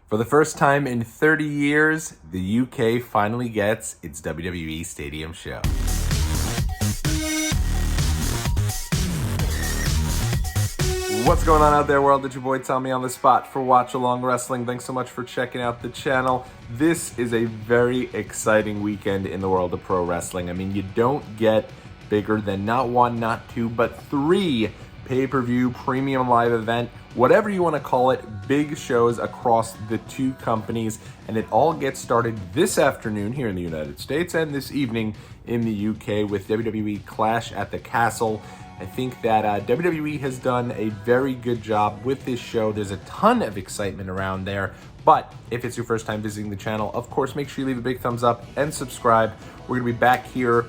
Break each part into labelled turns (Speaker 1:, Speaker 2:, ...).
Speaker 1: For the first time in 30 years, the UK finally gets its WWE Stadium show. What's going on out there, world? It's your boy Tommy on the spot for Watch Along Wrestling. Thanks so much for checking out the channel. This is a very exciting weekend in the world of pro wrestling. I mean, you don't get bigger than not one, not two, but three pay-per-view premium live event, whatever you want to call it, big shows across the two companies, and it all gets started this afternoon here in the United States and this evening in the UK with WWE Clash at the Castle. I think that WWE has done a very good job with this show. There's a ton of excitement around there, but if it's your first time visiting the channel, of course, make sure you leave a big thumbs up and subscribe. We're gonna be back here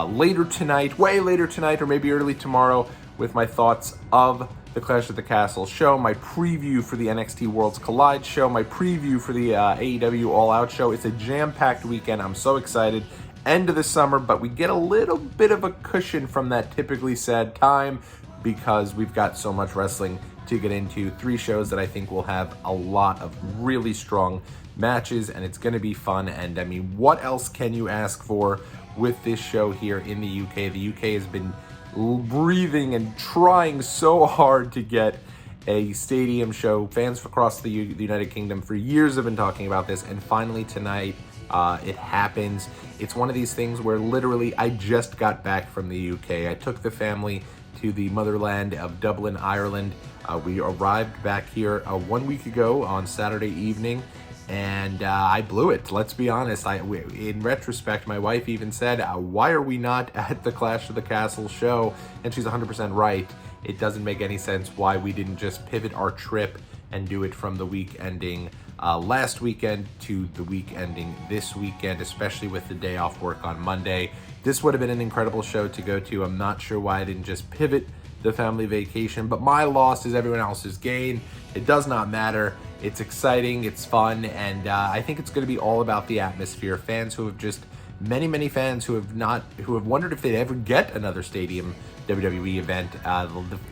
Speaker 1: later tonight, way later tonight, or maybe early tomorrow, with my thoughts of the Clash at the Castle show, my preview for the NXT Worlds Collide show, my preview for the AEW All Out show. It's a jam-packed weekend. I'm so excited. End of the summer, but we get a little bit of a cushion from that typically sad time because we've got so much wrestling to get into. Three shows that I think will have a lot of really strong matches, and it's going to be fun. And I mean, what else can you ask for with this show here in the UK? The UK has been breathing and trying so hard to get a stadium show. Fans across the United Kingdom for years have been talking about this, and finally tonight it happens. It's one of these things where literally I just got back from the UK. I took the family to the motherland of Dublin, Ireland. We arrived back here 1 week ago on Saturday evening, and I blew it. Let's be honest. In retrospect, my wife even said, why are we not at the Clash of the Castle show? And she's 100% right. It doesn't make any sense why we didn't just pivot our trip and do it from the week ending last weekend to the week ending this weekend, especially with the day off work on Monday. This would have been an incredible show to go to. I'm not sure why I didn't just pivot the family vacation, but my loss is everyone else's gain. It does not matter. It's exciting, it's fun, and I think it's going to be all about the atmosphere. Fans who have just, many fans who have wondered if they'd ever get another stadium WWE event.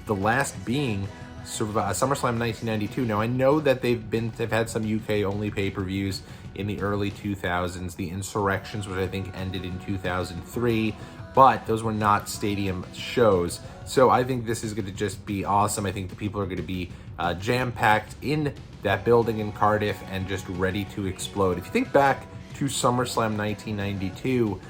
Speaker 1: The last being sort of SummerSlam 1992. Now I know that they've had some UK only pay-per-views in the early 2000s, the Insurrections, which I think ended in 2003, but those were not stadium shows. So I think this is going to just be awesome. I think the people are going to be jam-packed in that building in Cardiff and just ready to explode. If you think back to SummerSlam 1992,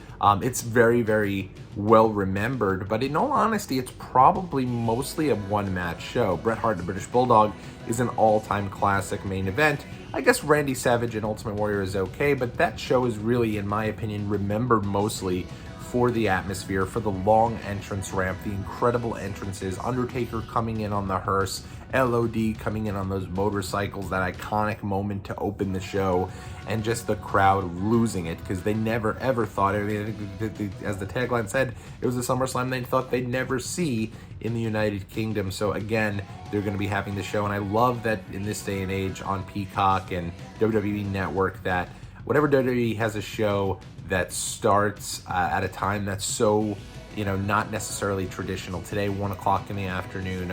Speaker 1: it's very well remembered, but in all honesty, it's probably mostly a one-match show. Bret Hart and the British Bulldog is an all-time classic main event. I guess Randy Savage and Ultimate Warrior is okay, but that show is really, in my opinion, remembered mostly for the atmosphere, for the long entrance ramp, the incredible entrances, Undertaker coming in on the hearse, LOD coming in on those motorcycles, that iconic moment to open the show, and just the crowd losing it because they never ever thought, as the tagline said, it was a SummerSlam they thought they'd never see in the United Kingdom. So again, they're going to be having the show, and I love that in this day and age on Peacock and WWE Network that whenever WWE has a show that starts at a time that's so, not necessarily traditional. Today, 1 o'clock in the afternoon,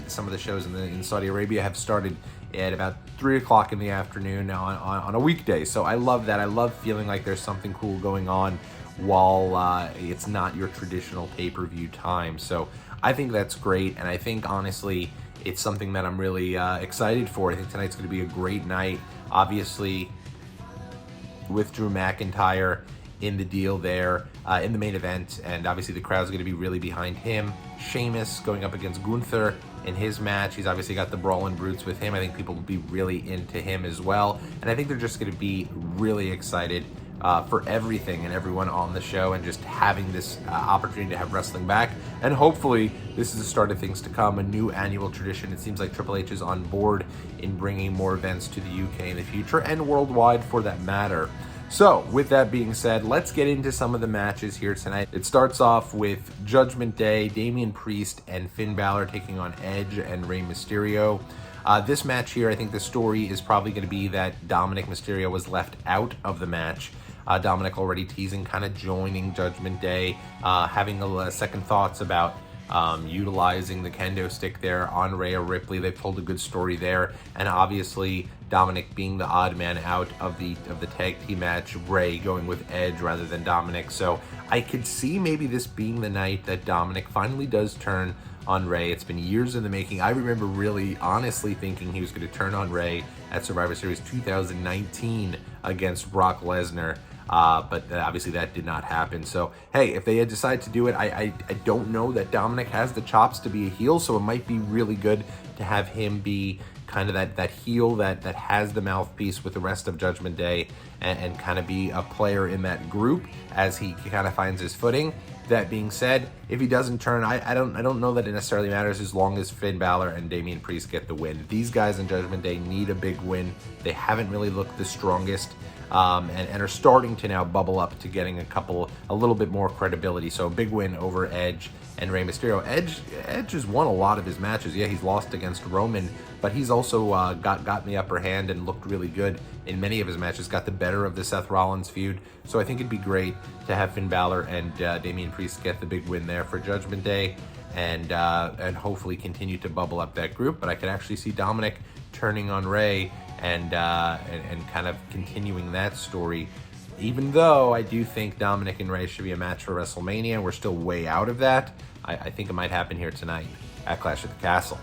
Speaker 1: some of the shows in Saudi Arabia have started at about 3 o'clock in the afternoon on a weekday. So I love that. I love feeling like there's something cool going on while it's not your traditional pay-per-view time. So I think that's great, and I think, honestly, it's something that I'm really excited for. I think tonight's going to be a great night. Obviously, with Drew McIntyre in the deal there, in the main event, and obviously the crowd's going to be really behind him. Sheamus going up against Gunther in his match. He's obviously got the Brawling Brutes with him. I think people will be really into him as well, and I think they're just going to be really excited for everything and everyone on the show, and just having this opportunity to have wrestling back. And hopefully this is the start of things to come, a new annual tradition. It seems like Triple H is on board in bringing more events to the UK in the future, and worldwide for that matter. So, with that being said, let's get into some of the matches here tonight. It starts off with Judgment Day, Damian Priest and Finn Balor taking on Edge and Rey Mysterio. This match here, I think the story is probably going to be that Dominic Mysterio was left out of the match. Dominic already teasing kind of joining Judgment Day, having second thoughts about utilizing the kendo stick there on Rhea Ripley. They told a good story there, and obviously Dominic being the odd man out of the tag team match, Rey going with Edge rather than Dominic. So I could see maybe this being the night that Dominic finally does turn on Rey. It's been years in the making. I remember really honestly thinking he was going to turn on Rey at Survivor Series 2019 against Brock Lesnar. But obviously that did not happen. So, hey, if they had decided to do it, I don't know that Dominic has the chops to be a heel, so it might be really good to have him be kind of that heel that has the mouthpiece with the rest of Judgment Day and kind of be a player in that group as he kind of finds his footing. That being said, if he doesn't turn, I don't know that it necessarily matters as long as Finn Balor and Damian Priest get the win. These guys in Judgment Day need a big win. They haven't really looked the strongest. And are starting to now bubble up to getting a little bit more credibility. So a big win over Edge and Rey Mysterio. Edge has won a lot of his matches. Yeah, he's lost against Roman, but he's also got the upper hand and looked really good in many of his matches, got the better of the Seth Rollins feud. So I think it'd be great to have Finn Balor and Damian Priest get the big win there for Judgment Day and hopefully continue to bubble up that group. But I could actually see Dominic turning on Rey and kind of continuing that story, even though I do think Dominic and Rey should be a match for WrestleMania. We're still way out of that. I think it might happen here tonight at Clash at the Castle.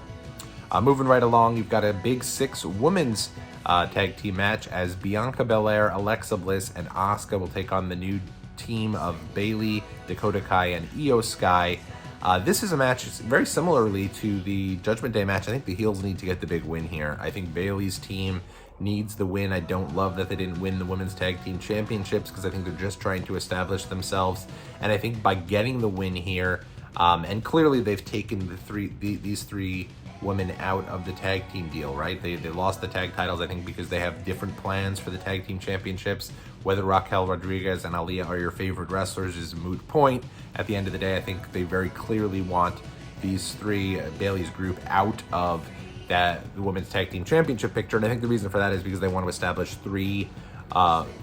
Speaker 1: Moving right along, you've got a big 6 women's tag team match as Bianca Belair, Alexa Bliss, and Asuka will take on the new team of Bayley, Dakota Kai, and Io Sky. This is a match very similarly to the Judgment Day match. I think the heels need to get the big win here. I think Bayley's team needs the win. I don't love that they didn't win the Women's Tag Team Championships because I think they're just trying to establish themselves. And I think by getting the win here, and clearly they've taken these three women out of the tag team deal, right? They lost the tag titles, I think, because they have different plans for the tag team championships. Whether Raquel Rodriguez and Aaliyah are your favorite wrestlers is a moot point. At the end of the day, I think they very clearly want these three, Bayley's group, out of the women's tag team championship picture. And I think the reason for that is because they want to establish 3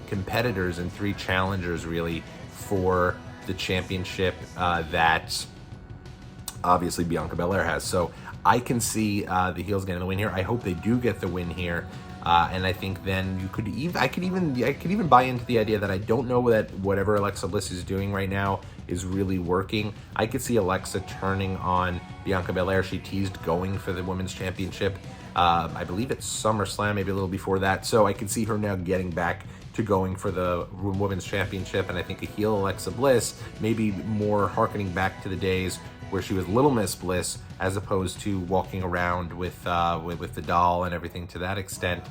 Speaker 1: competitors and 3 challengers, really, for the championship that obviously Bianca Belair has. So I can see the heels getting the win here. I hope they do get the win here. And I think then I could even buy into the idea that I don't know that whatever Alexa Bliss is doing right now is really working. I could see Alexa turning on Bianca Belair. She teased going for the women's championship. I believe it's SummerSlam, maybe a little before that. So I could see her now getting back to going for the women's championship. And I think a heel Alexa Bliss, maybe more harkening back to the days where she was Little Miss Bliss, as opposed to walking around with the doll and everything to that extent.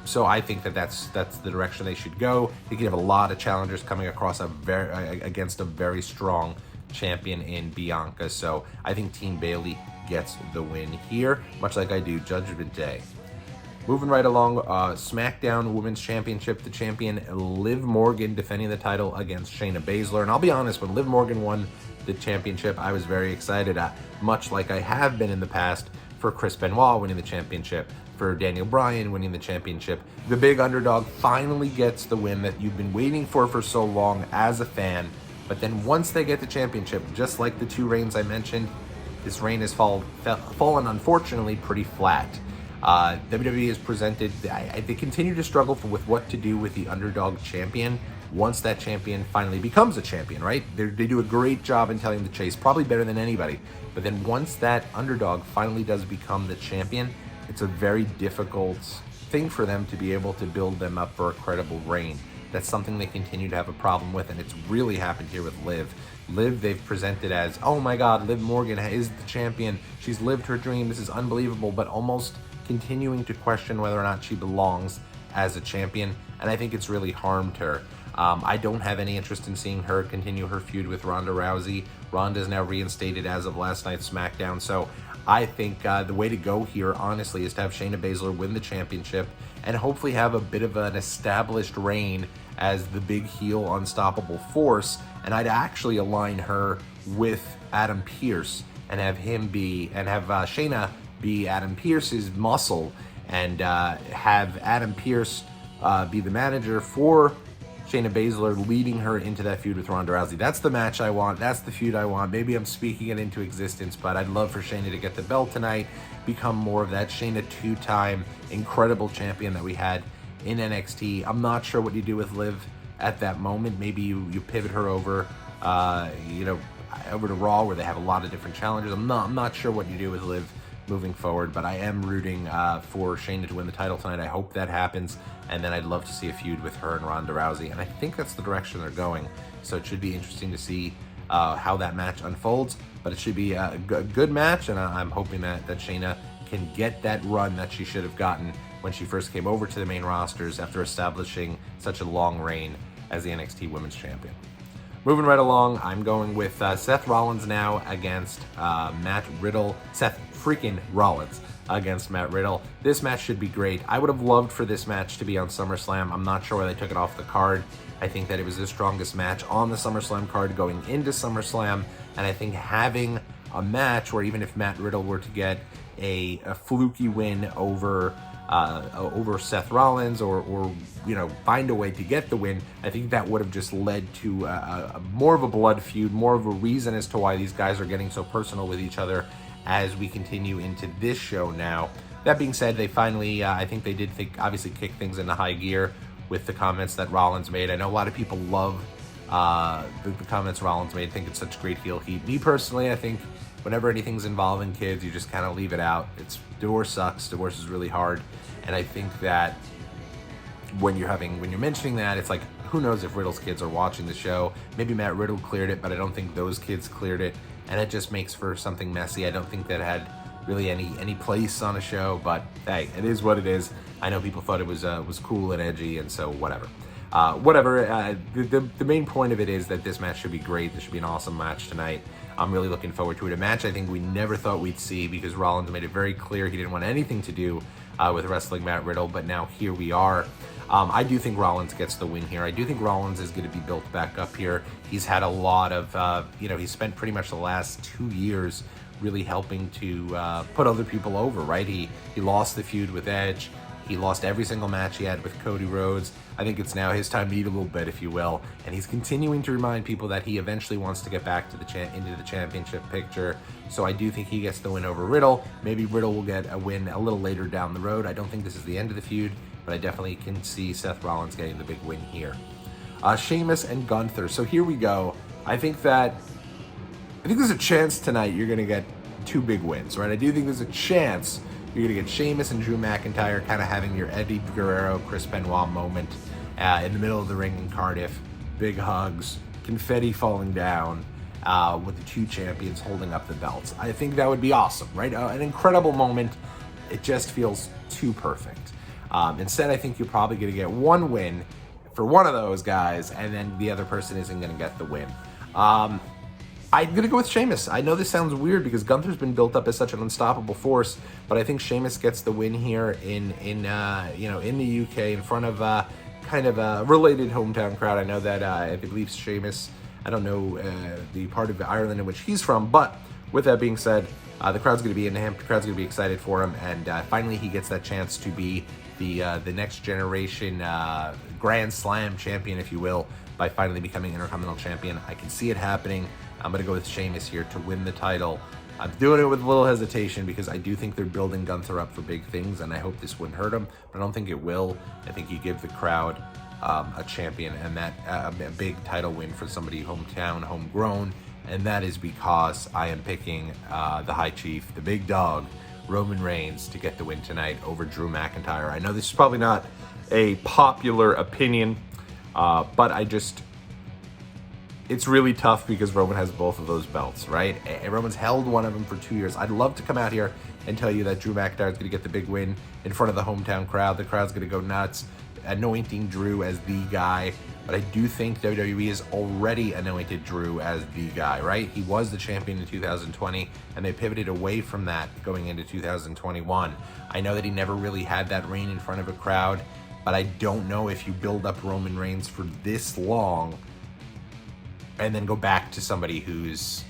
Speaker 1: So I think that's the direction they should go. They could have a lot of challengers coming across against a very strong champion in Bianca. So I think Team Bayley gets the win here, much like I do Judgment Day. Moving right along, SmackDown Women's Championship, the champion Liv Morgan defending the title against Shayna Baszler. And I'll be honest, when Liv Morgan won the championship, I was very excited, much like I have been in the past for Chris Benoit winning the championship, for Daniel Bryan winning the championship. The big underdog finally gets the win that you've been waiting for so long as a fan. But then once they get the championship, just like the 2 reigns I mentioned, this reign has fallen unfortunately pretty flat. WWE has presented, they continue to struggle with what to do with the underdog champion once that champion finally becomes a champion, right? They do a great job in telling the chase, probably better than anybody. But then once that underdog finally does become the champion, it's a very difficult thing for them to be able to build them up for a credible reign. That's something they continue to have a problem with, and it's really happened here with Liv. Liv, they've presented as, oh my God, Liv Morgan is the champion. She's lived her dream. This is unbelievable, but almost continuing to question whether or not she belongs as a champion, and I think it's really harmed her. I don't have any interest in seeing her continue her feud with Ronda Rousey. Ronda is now reinstated as of last night's SmackDown, so I think the way to go here, honestly, is to have Shayna Baszler win the championship and hopefully have a bit of an established reign as the big heel unstoppable force, and I'd actually align her with Adam Pearce and have Shayna be Adam Pearce's muscle and have Adam Pearce be the manager for Shayna Baszler leading her into that feud with Ronda Rousey. That's the match I want. That's the feud I want. Maybe I'm speaking it into existence, but I'd love for Shayna to get the belt tonight, become more of that Shayna two-time incredible champion that we had in NXT. I'm not sure what you do with Liv at that moment. Maybe you pivot her over, over to Raw, where they have a lot of different challenges. I'm not sure what you do with Liv moving forward, but I am rooting for Shayna to win the title tonight. I hope that happens, and then I'd love to see a feud with her and Ronda Rousey, and I think that's the direction they're going, so it should be interesting to see how that match unfolds, but it should be a good match, and I'm hoping that Shayna can get that run that she should have gotten when she first came over to the main rosters after establishing such a long reign as the NXT Women's Champion. Moving right along, I'm going with Seth Rollins now against Matt Riddle. Seth freaking Rollins against Matt Riddle. This match should be great. I would have loved for this match to be on SummerSlam. I'm not sure why they took it off the card. I think that it was the strongest match on the SummerSlam card going into SummerSlam, and I think having a match where even if Matt Riddle were to get a fluky win over Seth Rollins or find a way to get the win, I think that would have just led to more of a blood feud, more of a reason as to why these guys are getting so personal with each other as we continue into this show now. That being said, they finally, I think they did obviously kick things into high gear with the comments that Rollins made. I know a lot of people love the comments Rollins made, think it's such great heel heat. Me personally, I think whenever anything's involving kids, you just kind of leave it out. Divorce sucks. Divorce is really hard. And I think that when you're mentioning that, it's like, who knows if Riddle's kids are watching the show. Maybe Matt Riddle cleared it, but I don't think those kids cleared it. And it just makes for something messy. I don't think that had really any place on a show, but hey, it is what it is. I know people thought it was cool and edgy, and so whatever. The main point of it is that this match should be great. This should be an awesome match tonight. I'm really looking forward to it. A match I think we never thought we'd see, because Rollins made it very clear he didn't want anything to do with wrestling Matt Riddle, but now here we are. I do think Rollins gets the win here. I do think Rollins is going to be built back up here. He's had a lot of, he spent pretty much the last 2 years really helping to put other people over, right? He lost the feud with Edge. He lost every single match he had with Cody Rhodes. I think it's now his time to eat a little bit, if you will. And he's continuing to remind people that he eventually wants to get back to into the championship picture. So I do think he gets the win over Riddle. Maybe Riddle will get a win a little later down the road. I don't think this is the end of the feud, but I definitely can see Seth Rollins getting the big win here. Sheamus and Gunther. So here we go. I think there's a chance tonight you're going to get 2 big wins, right? I do think there's a chance you're going to get Sheamus and Drew McIntyre kind of having your Eddie Guerrero, Chris Benoit moment in the middle of the ring in Cardiff. Big hugs, confetti falling down with the 2 champions holding up the belts. I think that would be awesome, right? An incredible moment. It just feels too perfect. Instead, I think you're probably going to get 1 win for one of those guys, and then the other person isn't going to get the win. I'm going to go with Sheamus. I know this sounds weird because Gunther's been built up as such an unstoppable force, but I think Sheamus gets the win here in the UK in front of kind of a related hometown crowd. I know that I believe Sheamus, I don't know the part of Ireland in which he's from, but with that being said, the crowd's going to be into him. The crowd's going to be excited for him, and finally he gets that chance to be the next generation Grand Slam champion, if you will, by finally becoming Intercontinental Champion. I can see it happening. I'm going to go with Sheamus here to win the title. I'm doing it with a little hesitation because I do think they're building Gunther up for big things, and I hope this wouldn't hurt him, but I don't think it will. I think you give the crowd a champion, and that a big title win for somebody hometown, homegrown, and that is because I am picking the High Chief, the big dog, Roman Reigns, to get the win tonight over Drew McIntyre. I know this is probably not a popular opinion, but it's really tough because Roman has both of those belts, right? And Roman's held one of them for 2 years. I'd love to come out here and tell you that Drew McIntyre is going to get the big win in front of the hometown crowd. The crowd's going to go nuts, anointing Drew as the guy. But I do think WWE has already anointed Drew as the guy, right? He was the champion in 2020, and they pivoted away from that going into 2021. I know that he never really had that reign in front of a crowd, but I don't know if you build up Roman Reigns for this long and then go back to somebody who's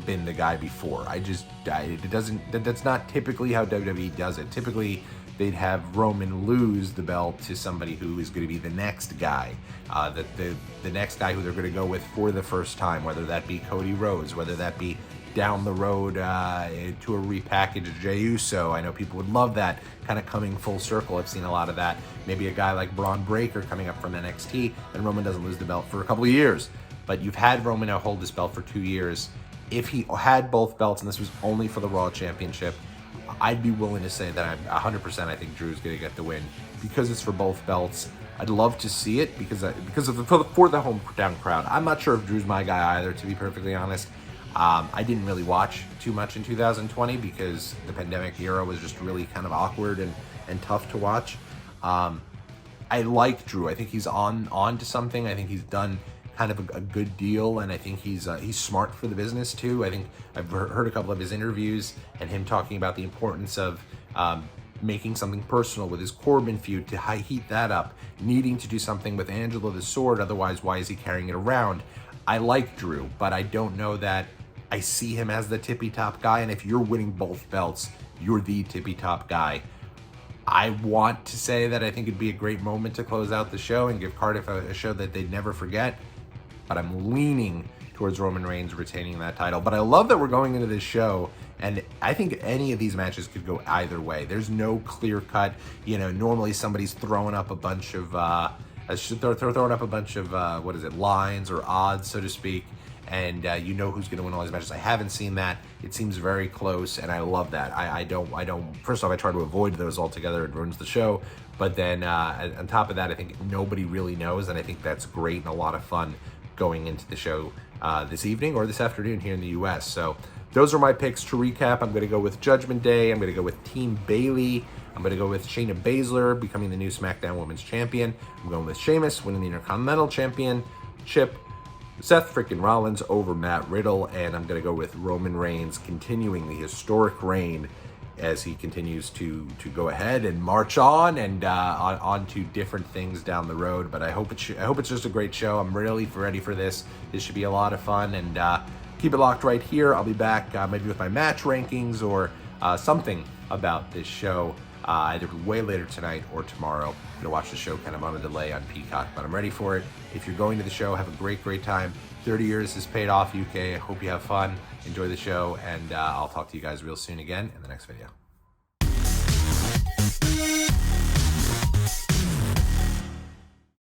Speaker 1: been the guy before. That's not typically how WWE does it. Typically, they'd have Roman lose the belt to somebody who is going to be the next guy, the next guy who they're going to go with for the first time, whether that be Cody Rhodes, whether that be down the road to a repackaged Jey Uso. I know people would love that, kind of coming full circle. I've seen a lot of that. Maybe a guy like Braun Breaker coming up from NXT, and Roman doesn't lose the belt for a couple of years. But you've had Roman now hold this belt for 2 years. If he had both belts and this was only for the Raw Championship, I'd be willing to say that I'm 100%. I think Drew's going to get the win because it's for both belts. I'd love to see it because of for the hometown crowd. I'm not sure if Drew's my guy either, to be perfectly honest. I didn't really watch too much in 2020 because the pandemic era was just really kind of awkward and tough to watch. I like Drew. I think he's on to something. I think he's done kind of a good deal, and I think he's smart for the business too. I think I've heard a couple of his interviews and him talking about the importance of making something personal with his Corbin feud to heat that up, needing to do something with Angelo the Sword, otherwise why is he carrying it around? I like Drew, but I don't know that I see him as the tippy top guy, and if you're winning both belts, you're the tippy top guy. I want to say that I think it'd be a great moment to close out the show and give Cardiff a show that they'd never forget, but I'm leaning towards Roman Reigns retaining that title. But I love that we're going into this show, and I think any of these matches could go either way. There's no clear cut, normally somebody's throwing up a bunch of lines or odds, so to speak, and who's going to win all these matches. I haven't seen that. It seems very close, and I love that. I don't. First off, I try to avoid those altogether. It ruins the show. But then on top of that, I think nobody really knows, and I think that's great and a lot of fun going into the show this evening or this afternoon here in the U.S. So those are my picks. To recap, I'm going to go with Judgment Day. I'm going to go with Team Bayley. I'm going to go with Shayna Baszler becoming the new SmackDown Women's Champion. I'm going with Sheamus winning the Intercontinental Championship. Seth freaking Rollins over Matt Riddle. And I'm going to go with Roman Reigns continuing the historic reign as he continues to go ahead and march on and on to different things down the road. But I hope it's just a great show. I'm really ready for this. This should be a lot of fun. And keep it locked right here. I'll be back maybe with my match rankings or something about this show either way later tonight or tomorrow. I'm going to watch the show kind of on a delay on Peacock, but I'm ready for it. If you're going to the show, have a great time. 30 years has paid off, UK. I hope you have fun. Enjoy the show, and I'll talk to you guys real soon again in the next video.